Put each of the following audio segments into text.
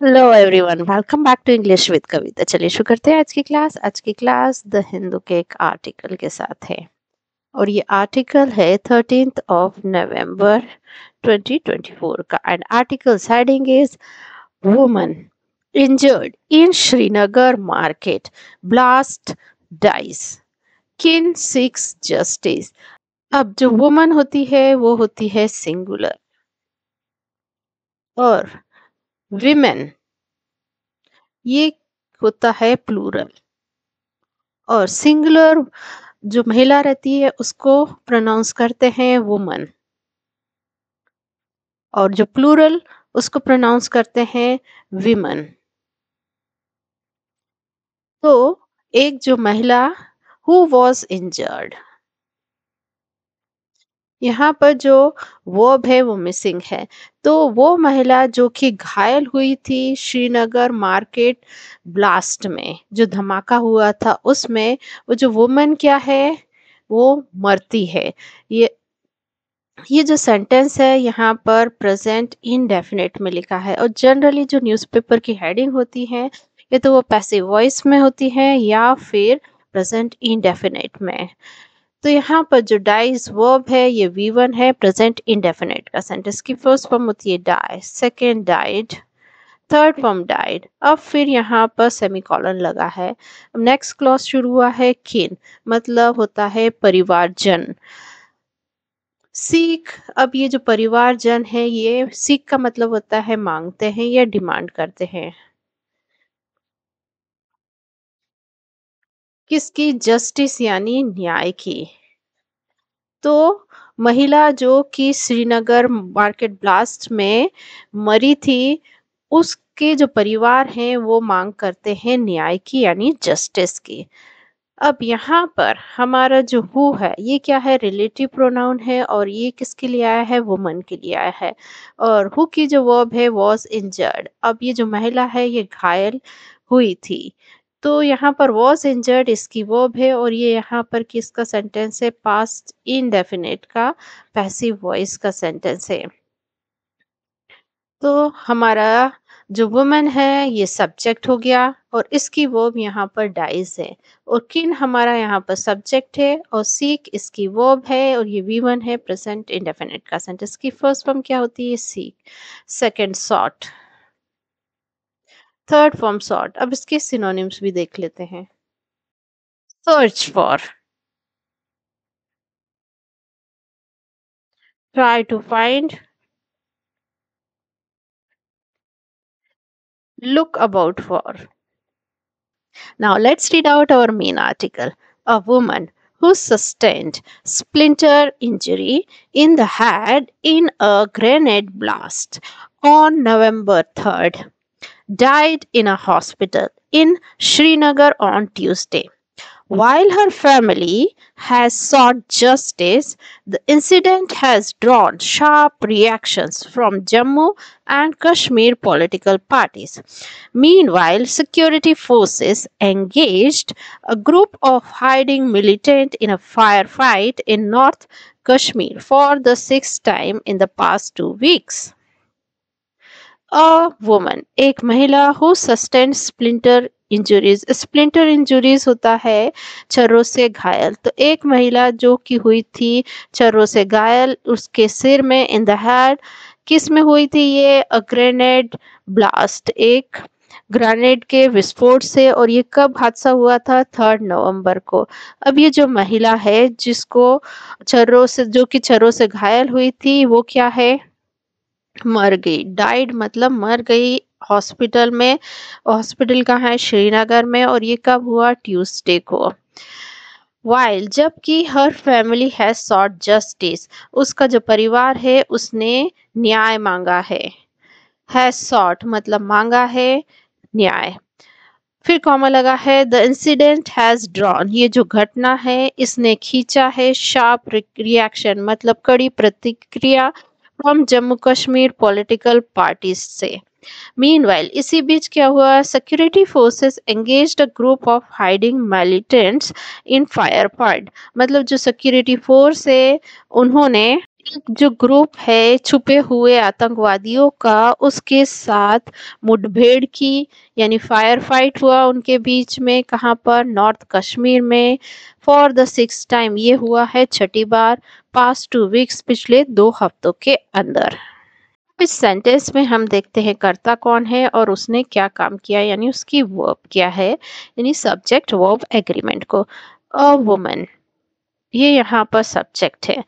Hello everyone, welcome back to English with Kavita. चलिए शुरू करते हैं आज की क्लास द हिंदू के एक आर्टिकल के साथ है। और ये आर्टिकल है 13 नवंबर 2024 का। And article heading is woman injured in Srinagar market blast dies, kin seeks justice. अब जो वुमन होती है वो होती है सिंगुलर, और विमेन ये होता है प्लूरल। और सिंगुलर जो महिला रहती है उसको प्रोनाउंस करते हैं वुमन, और जो प्लूरल उसको प्रोनाउंस करते हैं विमन। तो एक जो महिला हु वॉज इंजर्ड, यहाँ पर जो वर्ब है वो मिसिंग है। तो वो महिला जो कि घायल हुई थी श्रीनगर मार्केट ब्लास्ट में, जो धमाका हुआ था उसमें, वो जो वुमन क्या है, वो मरती है। ये ये जो सेंटेंस है यहाँ पर प्रेजेंट इंडेफिनिट में लिखा है। और जनरली जो न्यूज़पेपर की हेडिंग होती है ये तो वो पैसिव वॉइस में होती है या फिर प्रेजेंट इंडेफिनिट में। तो यहाँ पर जो डाइज वर्ब है ये V1 है, प्रेजेंट इंडेफिनिट का। सेंटेंस की फर्स्ट फॉर्म होती है die, second died, third form died. अब फिर यहाँ पर सेमीकोलन लगा है। नेक्स्ट क्लॉज शुरू हुआ है किन, मतलब होता है परिवारजन। सीख, अब ये जो परिवारजन है ये सीख का मतलब होता है मांगते हैं या डिमांड करते हैं। किसकी? जस्टिस यानी न्याय की। तो महिला जो कि श्रीनगर मार्केट ब्लास्ट में मरी थी, उसके जो परिवार हैं वो मांग करते हैं न्याय की यानी जस्टिस की। अब यहाँ पर हमारा जो हु है ये क्या है? रिलेटिव प्रोनाउन है, और ये किसके लिए आया है? वुमन के लिए आया है। और हु की जो वर्ब है वॉज इंजर्ड। अब ये जो महिला है ये घायल हुई थी। तो यहाँ पर वॉज इंजर्ड इसकी वर्ब है, और ये यहाँ पर किसका सेंटेंस है? पास्ट इंडेफिनिट का पैसिव वॉइस का सेंटेंस है। तो हमारा जो वुमन है ये सब्जेक्ट हो गया, और इसकी वर्ब यहाँ पर डाइज है। और किन हमारा यहाँ पर सब्जेक्ट है, और सीक इसकी वर्ब है, और ये V1 है, प्रेजेंट इंडेफिनिट का। सेंटेंस की फर्स्ट फॉर्म क्या होती है? Seek, second sought, third form sought. अब इसके सिनोनिम्स भी देख लेते हैं। Search for, try to find, look about for. Now let's read out our main article. A woman who sustained splinter injury in the head in a grenade blast on November 3rd died in a hospital in Srinagar on Tuesday. While her family has sought justice, the incident has drawn sharp reactions from Jammu and Kashmir political parties. Meanwhile, security forces engaged a group of hiding militants in a firefight in North Kashmir for the sixth time in the past 2 weeks. A woman, एक महिला who sustained splinter injuries. Splinter injuries होता है छर्रों से घायल। तो एक महिला जो कि हुई थी छर्रों से घायल, उसके सिर में इन द हेड। किस में हुई थी ये? अ ग्रेनेड ब्लास्ट, एक ग्रेनेड के विस्फोट से। और ये कब हादसा हुआ था? 3 नवंबर को। अब ये जो महिला है जिसको छर्रों से, जो कि छर्रों से घायल हुई थी, वो क्या है? मर गई। डाइड मतलब मर गई हॉस्पिटल में। हॉस्पिटल कहाँ है? श्रीनगर में। और ये कब हुआ? ट्यूसडे को। वाइल, जबकि हर फैमिली हैज सॉट जस्टिस, उसका जो परिवार है उसने न्याय मांगा है। हैज सॉट मतलब मांगा है न्याय। फिर कॉमा लगा है। द इंसिडेंट हैज ड्रॉन, ये जो घटना है इसने खींचा है। शार्प रिएक्शन मतलब कड़ी प्रतिक्रिया from Jammu Kashmir political parties से। मीनवाइल, इसी बीच क्या हुआ? Security forces engaged a group of hiding militants in fire fight, मतलब जो सिक्योरिटी फोर्स है उन्होंने एक जो ग्रुप है छुपे हुए आतंकवादियों का उसके साथ मुठभेड़ की, यानी फायर फाइट हुआ उनके बीच में, कहाँ पर, नॉर्थ कश्मीर में, फॉर द सिक्स टाइम, ये हुआ है छठी बार, पास्ट 2 वीक्स, पिछले 2 हफ्तों के अंदर। इस सेंटेंस में हम देखते हैं कर्ता कौन है और उसने क्या काम किया, यानी उसकी वर्ब क्या है, यानी सब्जेक्ट वर्ब एग्रीमेंट को, अ वुमन, ये यहाँ पर सब्जेक्ट है,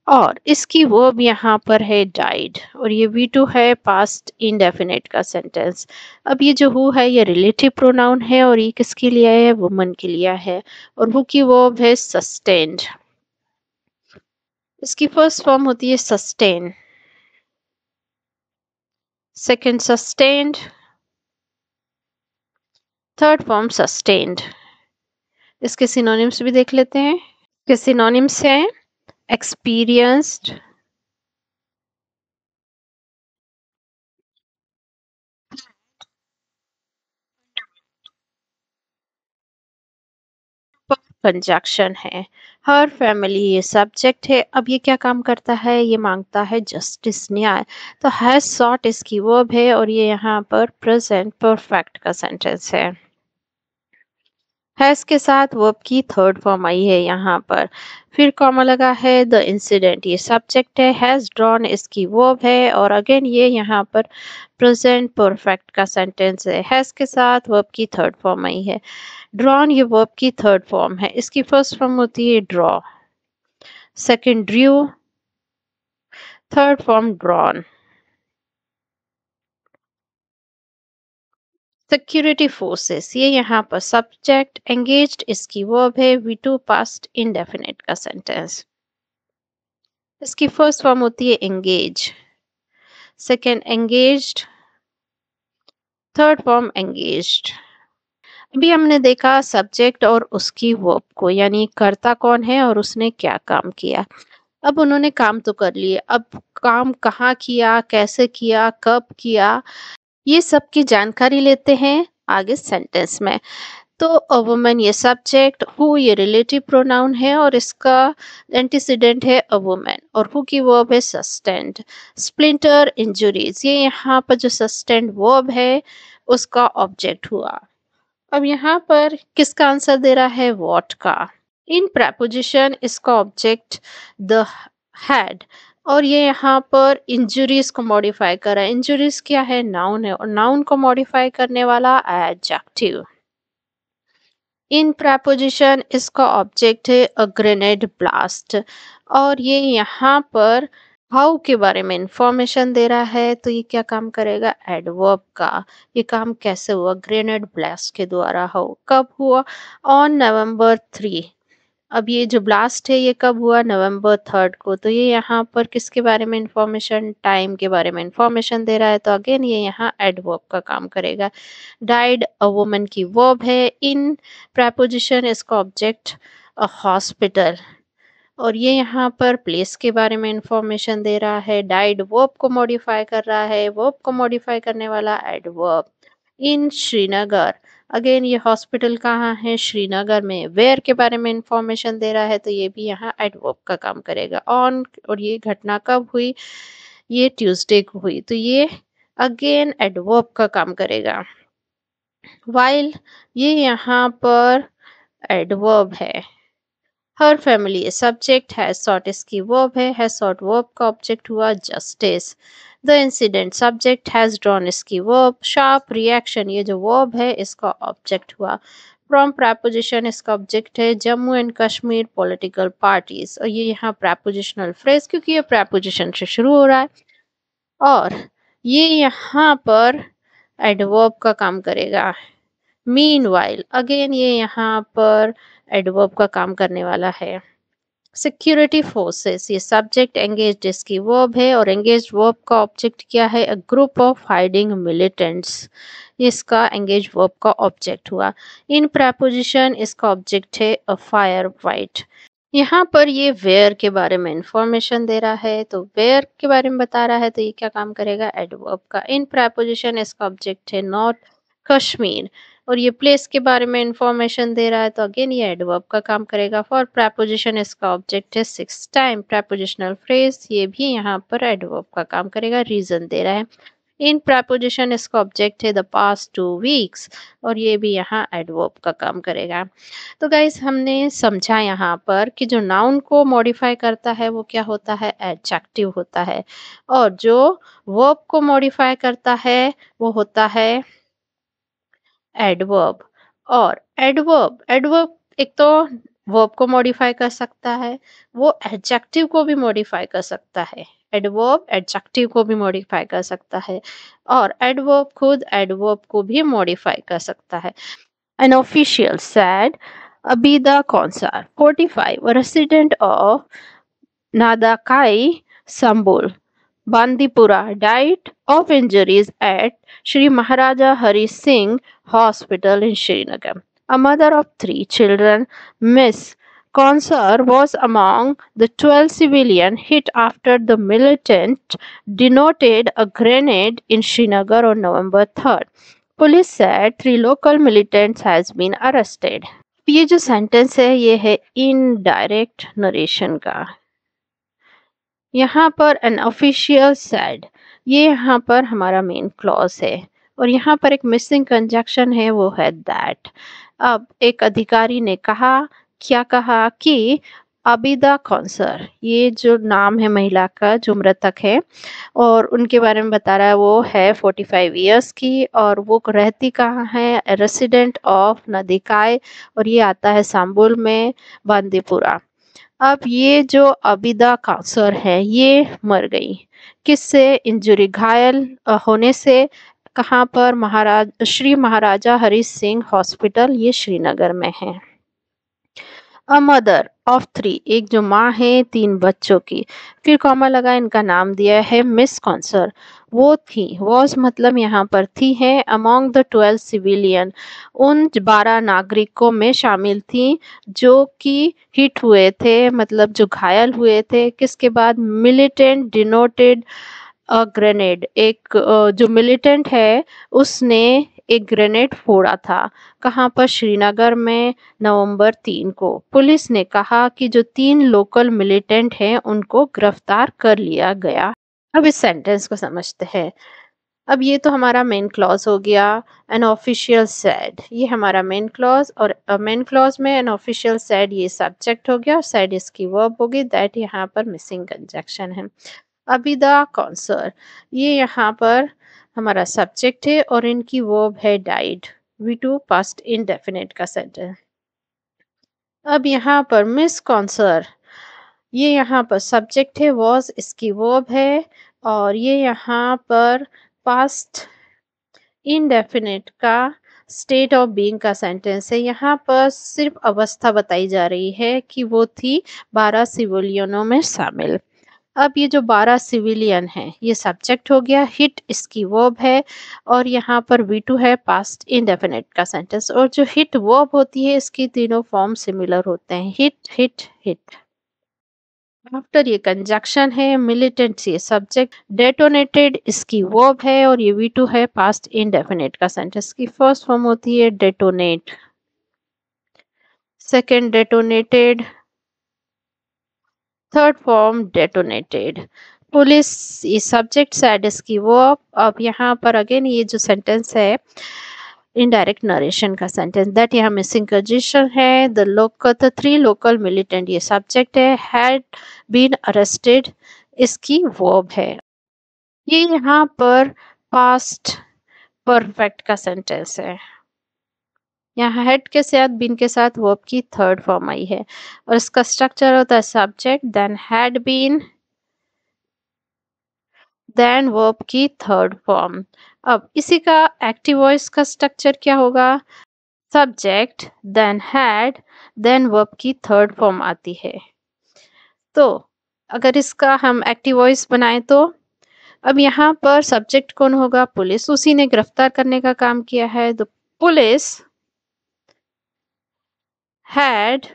और इसकी वर्ब यहाँ पर है डाइड, और ये V2 है, पास्ट इंडेफिनिट का सेंटेंस। अब ये जो हु है ये रिलेटिव प्रोनाउन है और ये किसके लिए है, वुमन के लिए है, और हु की वर्ब है सस्टेन्ड। इसकी फर्स्ट फॉर्म होती है sustain, second sustained, third form sustained. इसके सिनोनिम्स भी देख लेते हैं। इसके सिनोनिम्स हैं एक्सपीरियंस्ड, कंजक्शन है। हर फैमिली ये सब्जेक्ट है। अब ये क्या काम करता है, ये मांगता है जस्टिस, न्याय, तो हैज सॉट इसकी वर्ब है और ये यहाँ पर प्रेजेंट परफेक्ट का सेंटेंस है। हैज के साथ वर्ब की थर्ड फॉर्म आई है यहाँ पर, फिर कॉमा लगा है, द इंसिडेंट ये सब्जेक्ट है, हैज ड्रॉन इसकी वर्ब है और अगेन ये यहाँ पर प्रेजेंट परफेक्ट का सेंटेंस है। हैज के साथ वर्ब की थर्ड फॉर्म आई है। ड्रॉन ये वर्ब की थर्ड फॉर्म है। इसकी फर्स्ट फॉर्म होती है draw, second Drew, third form drawn. Security forces ये यहाँ पर सब्जेक्ट, एंगेज्ड इसकी वर्ब है, V2 पास्ट इंडेफिनिट का सेंटेंस। इसकी फर्स्ट फॉर्म होती है engage, second engaged, third form engaged. अभी हमने देखा सब्जेक्ट और उसकी वर्ब को, यानी कर्ता कौन है और उसने क्या काम किया। अब उन्होंने काम तो कर लिए, अब काम कहाँ किया, कैसे किया, कब किया, ये सब की जानकारी लेते हैं आगे सेंटेंस में। तो अ वुमन ये सब्जेक्ट, हु ये रिलेटिव प्रोनाउन है और इसका एंटीसीडेंट है अ वुमन, और हु की वर्ब है सस्टेंड। स्प्लिंटर इंजुरीज ये यहाँ पर जो सस्टेंड वर्ब है उसका ऑब्जेक्ट हुआ। अब यहाँ पर किसका आंसर दे रहा है, व्हाट का। इन प्रपोजिशन इसका ऑब्जेक्ट द हैड, और ये यहाँ पर इंजुरीज को मॉडिफाई कर रहा है। इंजुरीज क्या है, नाउन है, और नाउन को मॉडिफाई करने वाला एडजेक्टिव। इन प्रपोजिशन इसका ऑब्जेक्ट है अ ग्रेनेड ब्लास्ट, और ये यहाँ पर हाउ के बारे में इंफॉर्मेशन दे रहा है, तो ये क्या काम करेगा, एडवर्ब का। ये काम कैसे हुआ, ग्रेनेड ब्लास्ट के द्वारा। हाउ कब हुआ, ऑन November 3। अब ये जो ब्लास्ट है ये कब हुआ, November 3 को, तो ये यहाँ पर किसके बारे में इंफॉर्मेशन, टाइम के बारे में इंफॉर्मेशन दे रहा है, तो अगेन ये यहाँ एडवर्ब का काम करेगा। डाइड अ वुमन की वर्ब है। इन प्रपोजिशन इसका ऑब्जेक्ट अ हॉस्पिटल, और ये यहाँ पर प्लेस के बारे में इंफॉर्मेशन दे रहा है। डाइड वर्ब को मॉडिफाई कर रहा है, वर्ब को मॉडिफाई करने वाला एडवर्ब। इन श्रीनगर, अगेन ये हॉस्पिटल कहाँ है, श्रीनगर में। वेयर के बारे में इंफॉर्मेशन दे रहा है, तो ये भी यहाँ एडवर्ब का काम करेगा। ऑन, और ये घटना कब हुई, ये ट्यूसडे को हुई, तो ये अगेन एडवर्ब का काम करेगा। वाइल ये यहाँ पर एडवर्ब है। हर फैमिली सब्जेक्ट, हैज सॉट इसकी वर्ब है, हैज सॉट वर्ब का ऑब्जेक्ट हुआ justice. The incident subject, has drawn इसकी वर्ब, शार्प रिएक्शन ये जो वर्ब है इसका ऑब्जेक्ट हुआ। फ्रॉम प्रपोजिशन इसका ऑब्जेक्ट है Jammu and Kashmir political parties, और ये यहाँ प्रपोजिशनल फ्रेज क्योंकि ये प्रपोजिशन से शुरू हो रहा है, और ये यहाँ पर एडवर्ब का काम करेगा। मीनवाइल, अगेन ये यहाँ पर एडवर्ब का काम करने वाला है। सिक्योरिटी फोर्सेस ये सब्जेक्ट, एंगेज्ड इसकी वर्ब है और एंगेज्ड वर्ब का ऑब्जेक्ट क्या है, a group of hiding militants, इसका एंगेज वर्ब का ऑब्जेक्ट हुआ। इन प्रपोजिशन इसका ऑब्जेक्ट है अ फायर वाइट। यहाँ पर ये वेयर के बारे में इंफॉर्मेशन दे रहा है, तो वेयर के बारे में बता रहा है, तो ये क्या काम करेगा, एडवर्ब का। इन प्रपोजिशन इसका ऑब्जेक्ट है नॉर्थ कश्मीर, और ये प्लेस के बारे में इंफॉर्मेशन दे रहा है तो अगेन ये एडवर्ब का काम करेगा। फॉर preposition इसका ऑब्जेक्ट है 6 टाइम। prepositional phrase ये भी यहाँ पर एडवर्ब का काम करेगा, रीजन दे रहा है। इन preposition इसका ऑब्जेक्ट है द पास्ट 2 वीक्स और ये भी यहाँ एडवर्ब का काम करेगा। तो गाइस हमने समझा यहाँ पर कि जो नाउन को मॉडिफाई करता है वो क्या होता है, एडजेक्टिव होता है, और जो वर्ब को मॉडिफाई करता है वो होता है एडवर्ब। और एडवर्ब एडवर्ब एक तो वर्ब को मॉडिफाई कर सकता है, वो एडजेक्टिव को भी मॉडिफाई कर सकता है। एडवर्ब एडजेक्टिव को भी मॉडिफाई कर सकता है और एडवर्ब खुद एडवर्ब को भी मॉडिफाई कर सकता है। An official said Abida Konsar, 45, a resident of Nadakai, Sambol, Bandipura, died of injuries at Sri Maharaja Hari Singh Hospital in Srinagar. A mother of 3 children, Miss Konsar was among the 12 civilians hit after the militant detonated a grenade in Srinagar on November 3rd. Police said 3 local militants has been arrested. ये जो sentence है ये है indirect narration का। यहाँ पर an official said, ये यहाँ पर हमारा मेन क्लॉज है और यहाँ पर एक मिसिंग कंजक्शन है, वो है दैट। अब एक अधिकारी ने कहा, क्या कहा कि आबिदा कौंसर, ये जो नाम है महिला का जो मृतक है और उनके बारे में बता रहा है, वो है 45 इयर्स की और वो रहती कहाँ है, रेसिडेंट ऑफ नदिकाय, और ये आता है सांबुल में, बांदीपुरा। अब ये जो आबिदा कासर है ये मर गई, किससे, इंजरी, घायल होने से। कहाँ पर, महाराज श्री महाराजा हरि सिंह हॉस्पिटल, ये श्रीनगर में है। अ मदर ऑफ 3, एक जो माँ है 3 बच्चों की, फिर कॉमा लगा, इनका नाम दिया है मिस कॉन्सर। वो थी, वॉज मतलब यहाँ पर थी है, अमोंग द 12 सिविलियन, उन 12 नागरिकों में शामिल थी जो कि हिट हुए थे, मतलब जो घायल हुए थे, किसके बाद, मिलिटेंट डिनोटेड अ ग्रेनेड, एक जो मिलिटेंट है उसने एक ग्रेनेड फोड़ा था। कहाँ पर, श्रीनगर में, नवंबर 3 को। पुलिस ने कहा कि जो 3 लोकल मिलिटेंट हैं उनको गिरफ्तार कर लिया गया। अब इस सेंटेंस को समझते हैं। अब ये तो हमारा मेन क्लॉज हो गया, एन ऑफिशियल सेड, ये हमारा मेन क्लॉज, और मेन क्लॉज में एन ऑफिशियल सेड ये सब्जेक्ट हो गया और सेड इसकी वर्ब होगी, दैट यहाँ पर मिसिंग कंजक्शन है। अबिदा कौंसर, ये यहाँ पर हमारा सब्जेक्ट है और इनकी वर्ब है डाइड, V2 पास्ट इंडेफिनिट का सेंटेंस। अब यहाँ पर मिस कौंसर, ये यहाँ पर सब्जेक्ट है, वॉज इसकी वर्ब है और ये यहाँ पर पास्ट इंडेफिनिट का स्टेट ऑफ बीइंग का सेंटेंस है। यहाँ पर सिर्फ अवस्था बताई जा रही है कि वो थी 12 सिविलियनों में शामिल। अब ये जो 12 सिविलियन हैं ये सब्जेक्ट हो गया, हिट इसकी वर्ब है और यहाँ पर V2 है पास्ट इंडेफिनिट का सेंटेंस, और जो हिट वर्ब होती है इसकी तीनों फॉर्म सिमिलर होते हैं, हिट हिट हिट। आफ्टर ये कंजक्शन है, मिलिटेंट ये सब्जेक्ट, डेटोनेटेड इसकी वर्ब है और ये V2 है पास्ट इंडेफिनिट का सेंटेंस की फर्स्ट फॉर्म होती है detonate, second detonated, third form detonated. Police ये सब्जेक्ट, सैड इसकी वर्ब। अब यहाँ पर अगेन ये जो सेंटेंस है इनडायरेक्ट नरेशन का सेंटेंस, दैट यहाँ मिसिंग कंजक्शन है, the local, the 3 local militant ये सब्जेक्ट है, हैड बीन अरेस्टेड इसकी वर्ब है। ये यहाँ पर पास्ट परफेक्ट का सेंटेंस है, यहाँ हेड के साथ बीन के साथ वर्ब की थर्ड फॉर्म आई है और इसका स्ट्रक्चर होता है subject then had been then verb की थर्ड फॉर्म। अब इसी का एक्टिव वॉइस का स्ट्रक्चर क्या होगा, subject then had then verb की थर्ड फॉर्म आती है। तो अगर इसका हम एक्टिव वॉइस बनाएं तो अब यहाँ पर सब्जेक्ट कौन होगा, पुलिस, उसी ने गिरफ्तार करने का काम किया है, the police had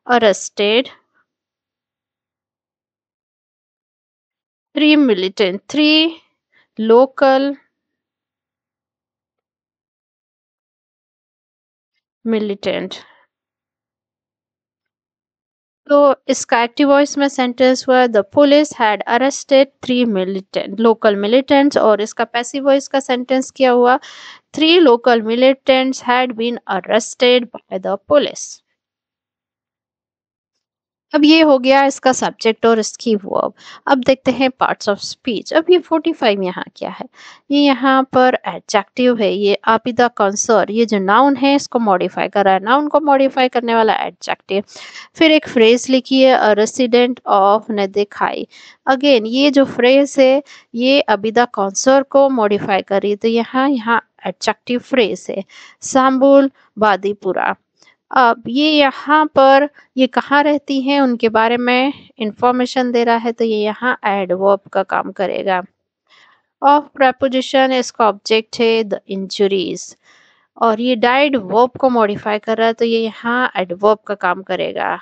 arrested 3 militant, 3 local militant. तो इसका एक्टिव वॉइस में सेंटेंस हुआ the police had arrested 3 local militants, और इसका पैसिव वॉइस का सेंटेंस क्या हुआ 3 local militants had been arrested by the police. अब ये हो गया इसका सब्जेक्ट और इसकी वर्ब। अब देखते हैं पार्ट्स ऑफ स्पीच। अब ये 45 यहाँ क्या है, ये यहाँ पर एडजेक्टिव है, ये आबिदा कंसर, ये जो नाउन है इसको मॉडिफाई कर रहा है, नाउन को मॉडिफाई करने वाला एडजेक्टिव। फिर एक फ्रेज लिखी है अ रेसिडेंट ऑफ नदेखाई। अगेन ये जो फ्रेज है ये आबिदा कंसर को मॉडिफाई कर रही है, तो यहाँ यहाँ एडजेक्टिव फ्रेज है सांबुल बादीपुरा। अब ये यहाँ पर ये कहाँ रहती हैं उनके बारे में इंफॉर्मेशन दे रहा है, तो ये यहाँ एडवर्ब का काम करेगा। ऑफ प्रपोजिशन इसका ऑब्जेक्ट है द इंजुरीज, और ये डाइड वर्ब को मॉडिफाई कर रहा है, तो ये यहाँ एडवर्ब का काम करेगा।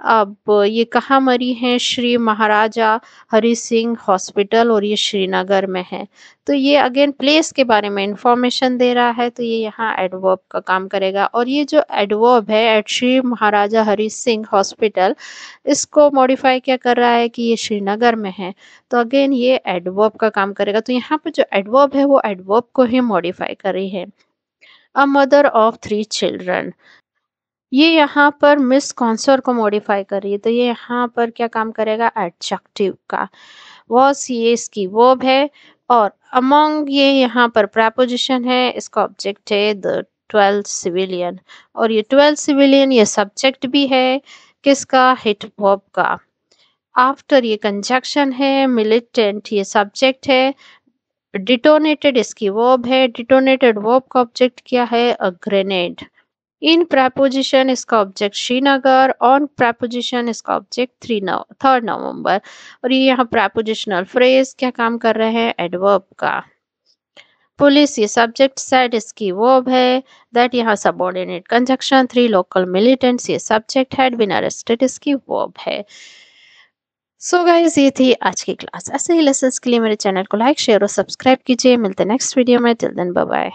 अब ये कहाँ मरी हैं श्री महाराजा हरि सिंह हॉस्पिटल, और ये श्रीनगर में है, तो ये अगेन प्लेस के बारे में इंफॉर्मेशन दे रहा है, तो ये यहाँ एडवर्ब का काम करेगा। और ये जो एडवर्ब है एट श्री महाराजा हरि सिंह हॉस्पिटल, इसको मॉडिफाई क्या कर रहा है कि ये श्रीनगर में है, तो अगेन ये एडवर्ब का काम करेगा। तो यहाँ पर जो एडवर्ब है वो एडवर्ब को ही मॉडिफाई कर रही है। अ मदर ऑफ 3 चिल्ड्रन, ये यहाँ पर मिस कॉन्सर को मॉडिफाई कर रही है, तो ये यहाँ पर क्या काम करेगा एडजेक्टिव का। वॉस ये इसकी वर्ब है, और अमोंग ये यहाँ पर प्रेपोजिशन है, इसका ऑब्जेक्ट है द 12 सिविलियन, और ये 12 सिविलियन ये सब्जेक्ट भी है किसका हिट वर्ब का। आफ्टर ये कंजक्शन है, मिलिटेंट ये सब्जेक्ट है, डिटोनेटेड इसकी वर्ब है, डिटोनेटेड वर्ब का ऑब्जेक्ट क्या है अ ग्रेनेड। इन preposition इसका ऑब्जेक्ट श्रीनगर, ऑन preposition इसका ऑब्जेक्ट 3 नवंबर, और ये यहाँ prepositional phrase क्या काम कर रहे हैं एडवर्ब का। पुलिस ये सब्जेक्ट, सेड इसकी वर्ब है, दैट यहाँ सबऑर्डिनेट कंजक्शन, 3 local militants ये सब्जेक्ट, हैड बीन अरेस्टेड इसकी वर्ब है। सो गाइस ये थी आज की क्लास। ऐसे ही लेसन्स के लिए मेरे चैनल को लाइक शेयर और सब्सक्राइब कीजिए। मिलते हैं नेक्स्ट वीडियो में, टिल देन बाय बाय।